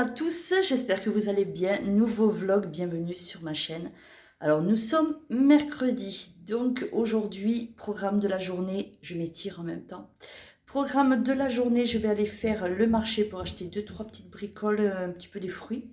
à tous, j'espère que vous allez bien. Nouveau vlog, bienvenue sur ma chaîne. Alors nous sommes mercredi, donc aujourd'hui, programme de la journée, je m'étire en même temps. Programme de la journée, je vais aller faire le marché pour acheter 2-3 petites bricoles, un petit peu des fruits.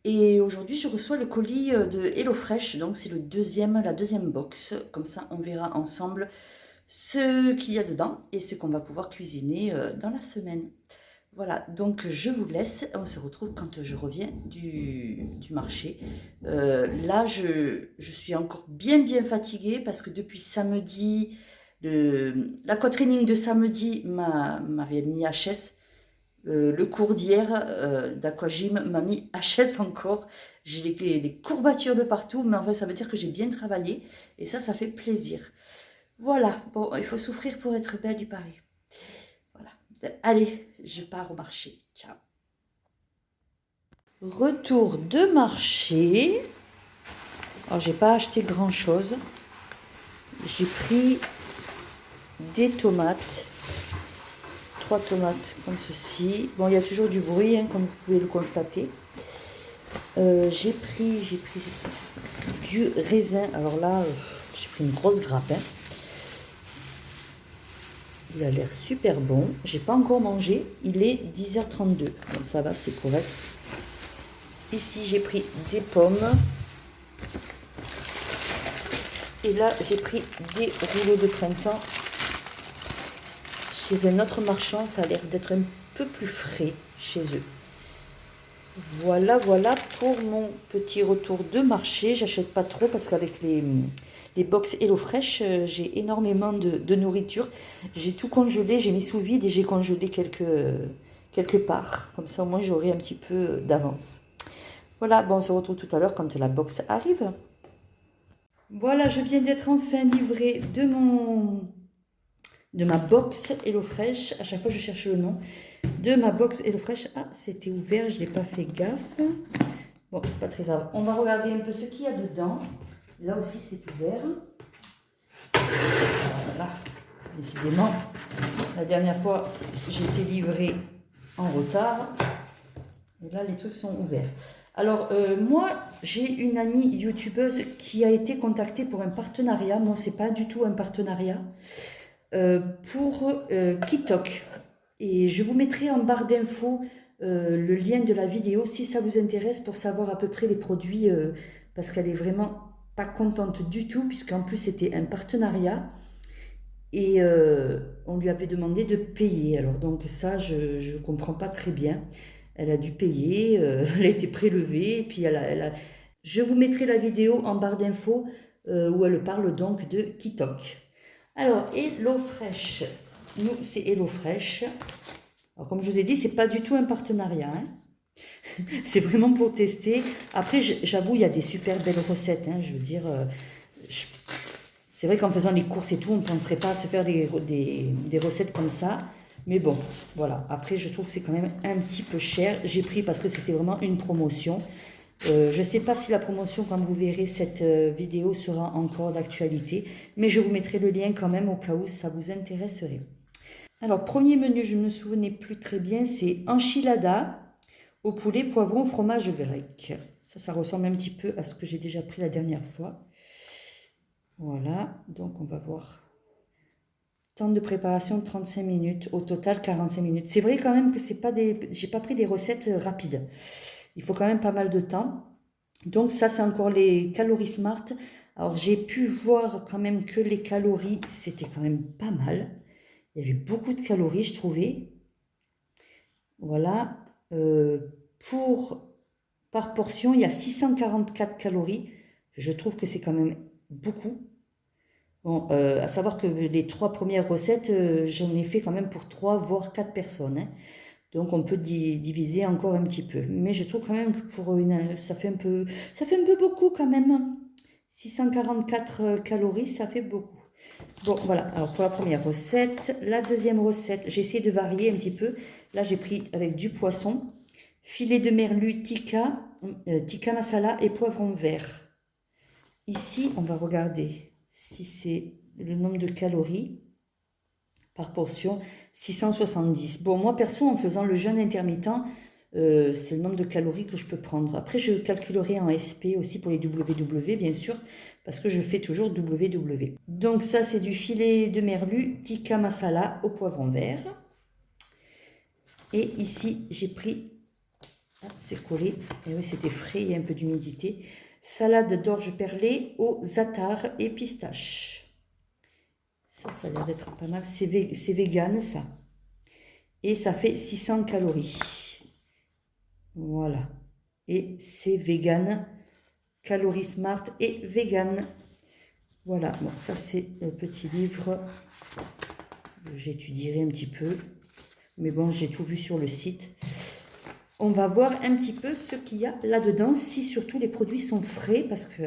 Et aujourd'hui, je reçois le colis de HelloFresh, donc c'est la deuxième box. Comme ça, on verra ensemble ce qu'il y a dedans et ce qu'on va pouvoir cuisiner dans la semaine. Voilà, donc je vous laisse, on se retrouve quand je reviens du marché. Là, je suis encore bien fatiguée parce que depuis samedi, l'aquatraining de samedi m'avait mis HS. Le cours d'hier d'aquagym m'a mis HS encore. J'ai des courbatures de partout, mais en fait, ça veut dire que j'ai bien travaillé et ça fait plaisir. Voilà, bon, il faut souffrir pour être belle, il paraît. Voilà. Allez, je pars au marché. Ciao. Retour de marché. Alors, j'ai pas acheté grand chose. J'ai pris des tomates. 3 tomates comme ceci. Bon, il y a toujours du bruit, hein, comme vous pouvez le constater. J'ai pris du raisin. Alors là, j'ai pris une grosse grappe. Hein. Il a l'air super bon. J'ai pas encore mangé. Il est 10h32. Donc ça va, c'est correct. Ici, j'ai pris des pommes. Et là, j'ai pris des rouleaux de printemps. Chez un autre marchand, ça a l'air d'être un peu plus frais chez eux. Voilà pour mon petit retour de marché. J'achète pas trop parce qu'avec les box HelloFresh, j'ai énormément de nourriture. J'ai tout congelé, j'ai mis sous vide et j'ai congelé quelque part. Comme ça, au moins, j'aurai un petit peu d'avance. Voilà, bon, on se retrouve tout à l'heure quand la box arrive. Voilà, je viens d'être enfin livrée de ma box HelloFresh. À chaque fois, je cherche le nom de ma box HelloFresh. Ah, c'était ouvert, je n'ai pas fait gaffe. Bon, c'est pas très grave. On va regarder un peu ce qu'il y a dedans. Là aussi, c'est ouvert. Voilà, décidément, la dernière fois, j'ai été livrée en retard. Et là, les trucs sont ouverts. Alors, moi, j'ai une amie youtubeuse qui a été contactée pour un partenariat. Moi, c'est pas du tout un partenariat. Pour Kitok. Et je vous mettrai en barre d'infos le lien de la vidéo si ça vous intéresse pour savoir à peu près les produits parce qu'elle est vraiment pas contente du tout puisqu'en plus c'était un partenariat et on lui avait demandé de payer. Alors donc ça je comprends pas très bien. Elle a dû payer, elle a été prélevée et puis je vous mettrai la vidéo en barre d'infos où elle parle donc de Kitok. Alors, HelloFresh. Nous, c'est HelloFresh. Alors, comme je vous ai dit, c'est pas du tout un partenariat. Hein. C'est vraiment pour tester. Après, j'avoue, il y a des super belles recettes. Hein. Je veux dire, c'est vrai qu'en faisant les courses et tout, on ne penserait pas à se faire des recettes comme ça. Mais bon, voilà. Après, je trouve que c'est quand même un petit peu cher. J'ai pris parce que c'était vraiment une promotion. Je ne sais pas si la promotion, quand vous verrez cette vidéo, sera encore d'actualité, mais je vous mettrai le lien quand même au cas où ça vous intéresserait. Alors, premier menu, je ne me souvenais plus très bien, c'est enchilada au poulet, poivron, fromage grec. Ça ressemble un petit peu à ce que j'ai déjà pris la dernière fois. Voilà, donc on va voir. Temps de préparation 35 minutes, au total 45 minutes. C'est vrai quand même que c'est pas j'ai pas pris des recettes rapides. Il faut quand même pas mal de temps. Donc ça, c'est encore les calories smart. Alors j'ai pu voir quand même que les calories, c'était quand même pas mal. Il y avait beaucoup de calories, je trouvais. Voilà. Par portion, il y a 644 calories. Je trouve que c'est quand même beaucoup. Bon, à savoir que les 3 premières recettes, j'en ai fait quand même pour 3 voire 4 personnes. Hein. Donc on peut diviser encore un petit peu. Mais je trouve quand même que ça fait un peu beaucoup quand même. 644 calories, ça fait beaucoup. Bon, voilà. Alors pour la première recette, la deuxième recette, j'ai essayé de varier un petit peu. Là, j'ai pris avec du poisson, filet de merlu tikka masala et poivron vert. Ici, on va regarder si c'est le nombre de calories par portion, 670. Bon, moi perso, en faisant le jeûne intermittent, c'est le nombre de calories que je peux prendre. Après, je calculerai en SP aussi pour les WW, bien sûr, parce que je fais toujours WW. Donc ça, c'est du filet de merlu tikka masala au poivron vert. Et ici, j'ai pris, ah, c'est collé, et oui, c'était frais, il y a un peu d'humidité, salade d'orge perlée au za'atar et pistache. Ça a l'air d'être pas mal, c'est vegan ça. Et ça fait 600 calories. Voilà. Et c'est vegan, calories smart et vegan. Voilà, bon, ça c'est le petit livre. J'étudierai un petit peu. Mais bon, j'ai tout vu sur le site. On va voir un petit peu ce qu'il y a là-dedans, si surtout les produits sont frais, parce que,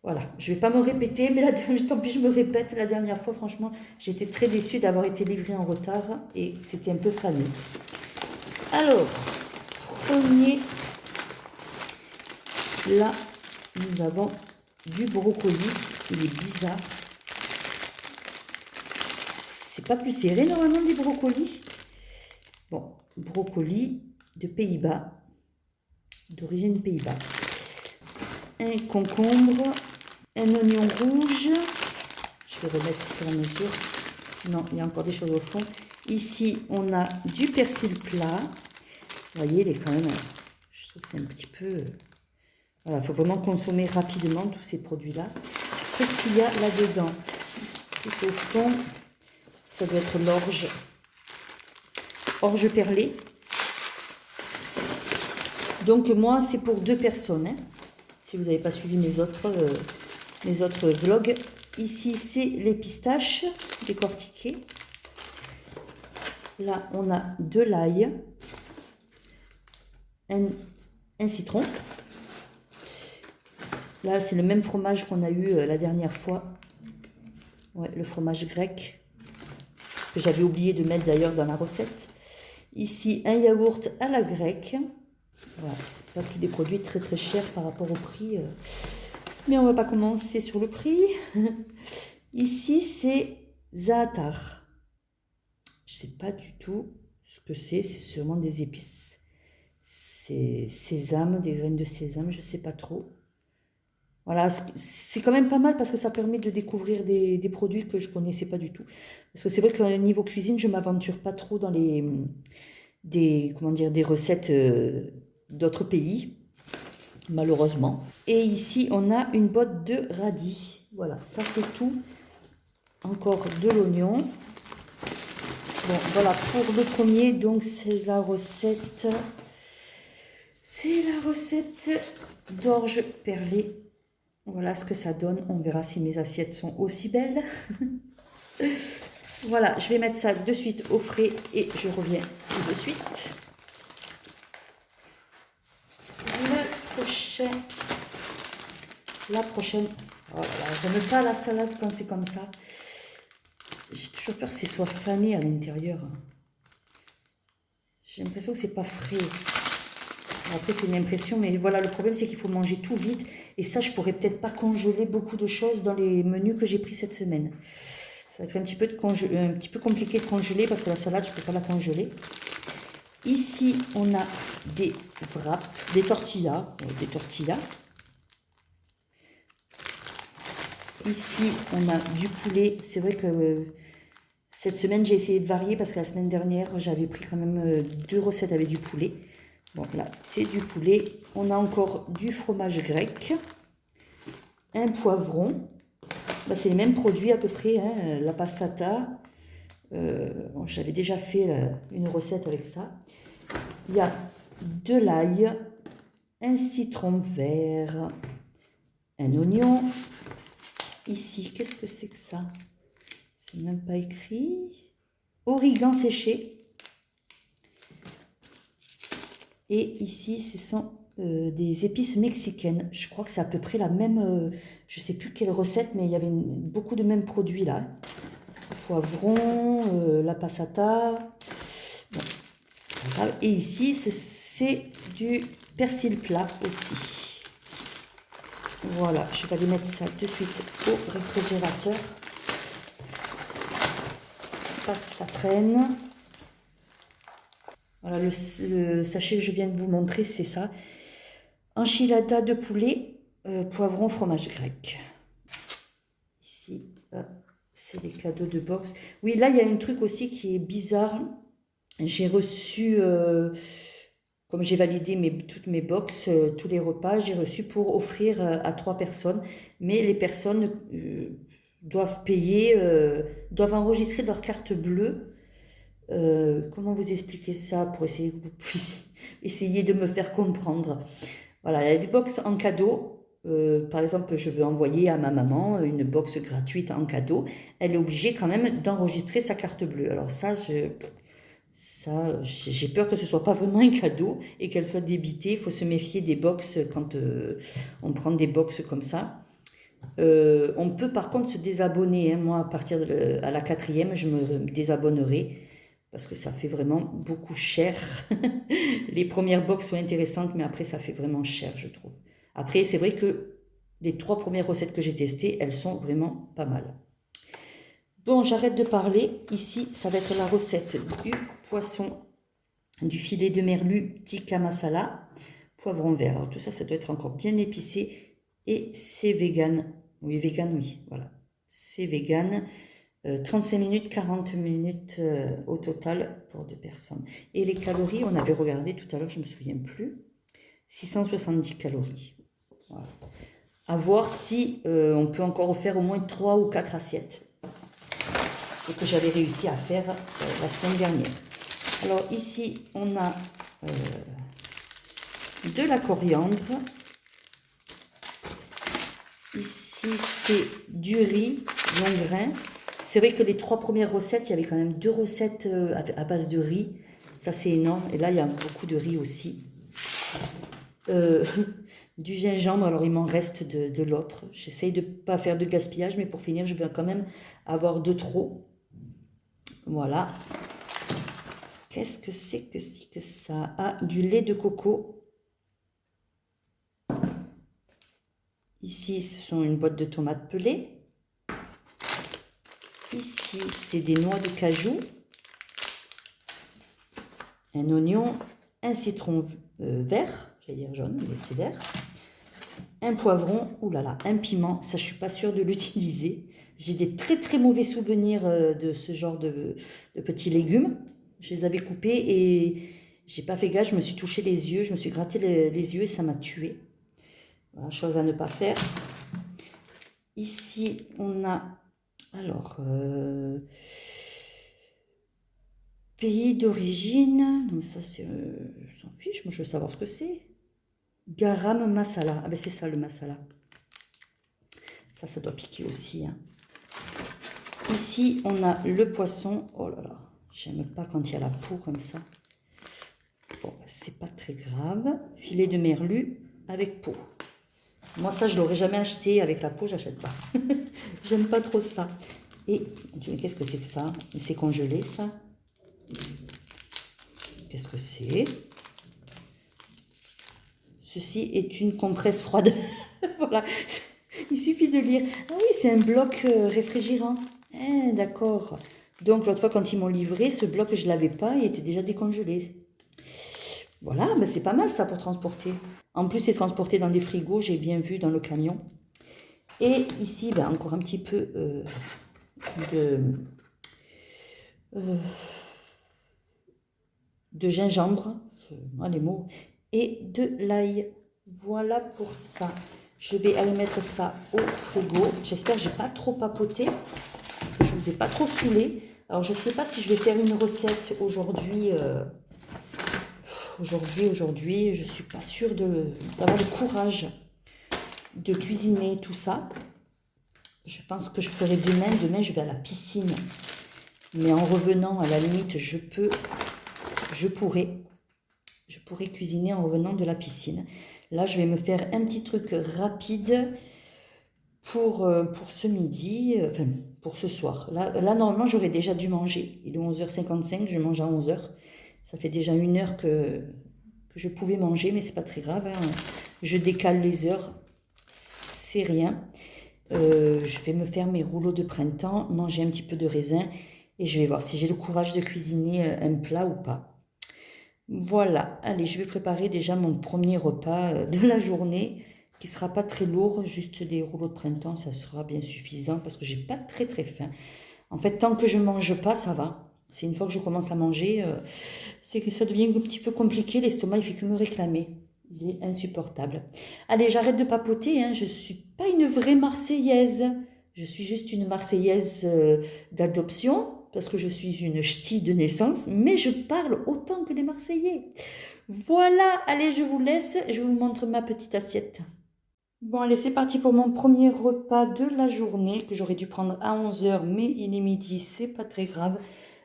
voilà, je ne vais pas me répéter, mais là, tant pis, je me répète. La dernière fois, franchement, j'étais très déçue d'avoir été livrée en retard, et c'était un peu fameux. Alors, premier, là, nous avons du brocoli. Il est bizarre. C'est pas plus serré, normalement, des brocolis. Bon, brocoli de Pays-Bas, d'origine Pays-Bas. Un concombre, un oignon rouge. Je vais remettre sur la mesure. Non, il y a encore des choses au fond. Ici, on a du persil plat. Vous voyez, il est quand même... Je trouve que c'est un petit peu... Voilà, il faut vraiment consommer rapidement tous ces produits-là. Qu'est-ce qu'il y a là-dedans? Tout au fond, ça doit être l'orge. Orge perlée. Donc moi, c'est pour 2 personnes. Hein. Si vous n'avez pas suivi mes autres vlogs. Ici, c'est les pistaches décortiquées. Là, on a de l'ail. Un citron. Là, c'est le même fromage qu'on a eu la dernière fois. Ouais, le fromage grec. Que j'avais oublié de mettre d'ailleurs dans la recette. Ici, un yaourt à la grecque. Voilà, c'est pas tous des produits très très chers par rapport au prix. Mais on va pas commencer sur le prix. Ici, c'est za'atar. Je sais pas du tout ce que c'est. C'est sûrement des épices. C'est sésame, des graines de sésame, je sais pas trop. Voilà, c'est quand même pas mal parce que ça permet de découvrir des produits que je connaissais pas du tout. Parce que c'est vrai qu'au niveau cuisine, je m'aventure pas trop dans des recettes d'autres pays, malheureusement. Et ici, on a une botte de radis. Voilà, ça c'est tout. Encore de l'oignon. Bon, voilà, pour le premier, donc c'est la recette... C'est la recette d'orge perlée. Voilà ce que ça donne. On verra si mes assiettes sont aussi belles. Voilà, je vais mettre ça de suite au frais et je reviens tout de suite. La prochaine. Oh là là, j'aime pas la salade quand c'est comme ça. J'ai toujours peur que ce soit fané à l'intérieur. J'ai l'impression que c'est pas frais. Après, c'est une impression, mais voilà, le problème, c'est qu'il faut manger tout vite. Et ça, je pourrais peut-être pas congeler beaucoup de choses dans les menus que j'ai pris cette semaine. Ça va être un petit peu compliqué de congeler parce que la salade, je ne peux pas la congeler. Ici, on a des wraps, des tortillas. Ici, on a du poulet. C'est vrai que cette semaine, j'ai essayé de varier parce que la semaine dernière, j'avais pris quand même 2 recettes avec du poulet. Bon, là, c'est du poulet. On a encore du fromage grec. Un poivron. Bah, c'est les mêmes produits à peu près. Hein, la passata. Bon, j'avais déjà fait une recette avec ça. Il y a de l'ail. Un citron vert. Un oignon. Ici, qu'est-ce que c'est que ça? C'est même pas écrit. Origan séché. Et ici, ce sont des épices mexicaines. Je crois que c'est à peu près la même... je ne sais plus quelle recette, mais il y avait beaucoup de mêmes produits là. Poivron, la passata. Bon, c'est pas grave. Et ici, c'est du persil plat aussi. Voilà, je vais aller mettre ça de suite au réfrigérateur. Pas que ça traîne. Voilà, le sachet que je viens de vous montrer, c'est ça. Enchilada de poulet, poivron, fromage grec. Ici, c'est des cadeaux de box. Oui, là, il y a un truc aussi qui est bizarre. J'ai reçu, comme j'ai validé toutes mes box, tous les repas, j'ai reçu pour offrir à 3 personnes. Mais les personnes doivent payer, doivent enregistrer leur carte bleue. Comment vous expliquer ça pour essayer que vous puissiez essayer de me faire comprendre. Voilà, il y a des box en cadeau. Par exemple, je veux envoyer à ma maman une box gratuite en cadeau. Elle est obligée quand même d'enregistrer sa carte bleue. Alors ça, j'ai peur que ce soit pas vraiment un cadeau et qu'elle soit débitée. Il faut se méfier des box quand on prend des box comme ça. On peut par contre se désabonner. Hein. Moi, à partir à la 4e, je me désabonnerai parce que ça fait vraiment beaucoup cher. Les premières box sont intéressantes, mais après, ça fait vraiment cher, je trouve. Après, c'est vrai que les 3 premières recettes que j'ai testées, elles sont vraiment pas mal. Bon, j'arrête de parler. Ici, ça va être la recette du poisson, du filet de merlu tikka masala, poivron vert. Alors, tout ça, ça doit être encore bien épicé. Et c'est vegan. Oui, vegan, oui, voilà. C'est vegan. 35 minutes, 40 minutes au total pour 2 personnes. Et les calories, on avait regardé tout à l'heure, je ne me souviens plus. 670 calories. Voilà. À voir si on peut encore faire au moins 3 ou 4 assiettes. Ce que j'avais réussi à faire la semaine dernière. Alors ici, on a de la coriandre. Ici, c'est du riz long grain. C'est vrai que les 3 premières recettes, il y avait quand même 2 recettes à base de riz. Ça, c'est énorme. Et là, il y a beaucoup de riz aussi. Du gingembre, alors il m'en reste de l'autre. J'essaye de ne pas faire de gaspillage, mais pour finir, je vais quand même avoir de trop. Voilà. Qu'est-ce que c'est que ça? Ah, du lait de coco. Ici, ce sont une boîte de tomates pelées. Ici, c'est des noix de cajou. Un oignon, un citron vert, j'allais dire jaune, mais c'est vert. Un poivron, oulala, un piment, ça je suis pas sûre de l'utiliser. J'ai des très très mauvais souvenirs de ce genre de petits légumes. Je les avais coupés et j'ai pas fait gaffe, je me suis touché les yeux, je me suis gratté les yeux et ça m'a tué. Voilà, chose à ne pas faire. Ici, on a, alors, pays d'origine, donc ça c'est, je s'en fiche, moi je veux savoir ce que c'est. Garam masala, ah ben c'est ça le masala. Ça doit piquer aussi. Hein. Ici, on a le poisson. Oh là là, j'aime pas quand il y a la peau comme ça. Bon, c'est pas très grave. Filet de merlu avec peau. Moi, ça, je l'aurais jamais acheté avec la peau, j'achète pas. J'aime pas trop ça. Et, qu'est-ce que c'est que ça? C'est congelé, ça. Qu'est-ce que c'est? Ceci est une compresse froide. Voilà. Il suffit de lire. Ah oui, c'est un bloc réfrigérant. Ah, d'accord. Donc, l'autre fois, quand ils m'ont livré, ce bloc, je ne l'avais pas, il était déjà décongelé. Voilà, ben c'est pas mal ça pour transporter. En plus, c'est transporté dans des frigos, j'ai bien vu dans le camion. Et ici, ben, encore un petit peu de gingembre, moi les mots, et de l'ail. Voilà pour ça. Je vais aller mettre ça au frigo. J'espère que je n'ai pas trop papoté. Je ne vous ai pas trop saoulé. Alors, je ne sais pas si je vais faire une recette aujourd'hui. Aujourd'hui, je ne suis pas sûre d'avoir le courage de cuisiner tout ça. Je pense que je ferai demain. Demain, je vais à la piscine. Mais en revenant, à la limite, je pourrais cuisiner en revenant de la piscine. Là, je vais me faire un petit truc rapide pour ce midi, enfin pour ce soir. Là normalement, j'aurais déjà dû manger. Il est 11h55, je mange à 11h. Ça fait déjà 1 heure que je pouvais manger, mais c'est pas très grave. Hein. Je décale les heures, c'est rien. Je vais me faire mes rouleaux de printemps, manger un petit peu de raisin et je vais voir si j'ai le courage de cuisiner un plat ou pas. Voilà, allez, je vais préparer déjà mon premier repas de la journée, qui sera pas très lourd, juste des rouleaux de printemps, ça sera bien suffisant parce que j'ai pas très très faim. En fait, tant que je mange pas, ça va. C'est une fois que je commence à manger, c'est que ça devient un petit peu compliqué, l'estomac il fait que me réclamer. Il est insupportable. Allez, j'arrête de papoter, hein. Je suis pas une vraie Marseillaise. Je suis juste une Marseillaise d'adoption, parce que je suis une ch'ti de naissance, mais je parle autant que les Marseillais. Voilà, allez, je vous laisse, je vous montre ma petite assiette. Bon, allez, c'est parti pour mon premier repas de la journée, que j'aurais dû prendre à 11 h, mais il est midi, c'est pas très grave.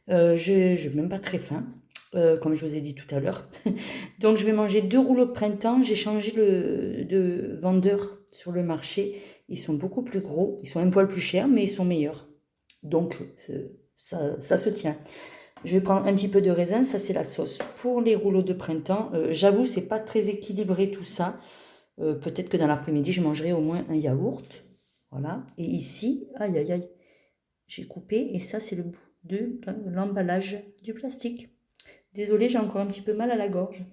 Je n'ai même pas très faim, comme je vous ai dit tout à l'heure. Donc, je vais manger 2 rouleaux de printemps. J'ai changé de vendeur sur le marché. Ils sont beaucoup plus gros. Ils sont un poil plus chers, mais ils sont meilleurs. Donc, ça se tient. Je vais prendre un petit peu de raisin. Ça, c'est la sauce pour les rouleaux de printemps. J'avoue, c'est pas très équilibré tout ça. Peut-être que dans l'après-midi, je mangerai au moins un yaourt. Voilà. Et ici, aïe, aïe, aïe, j'ai coupé. Et ça, c'est le bout de l'emballage du plastique. Désolée, j'ai encore un petit peu mal à la gorge.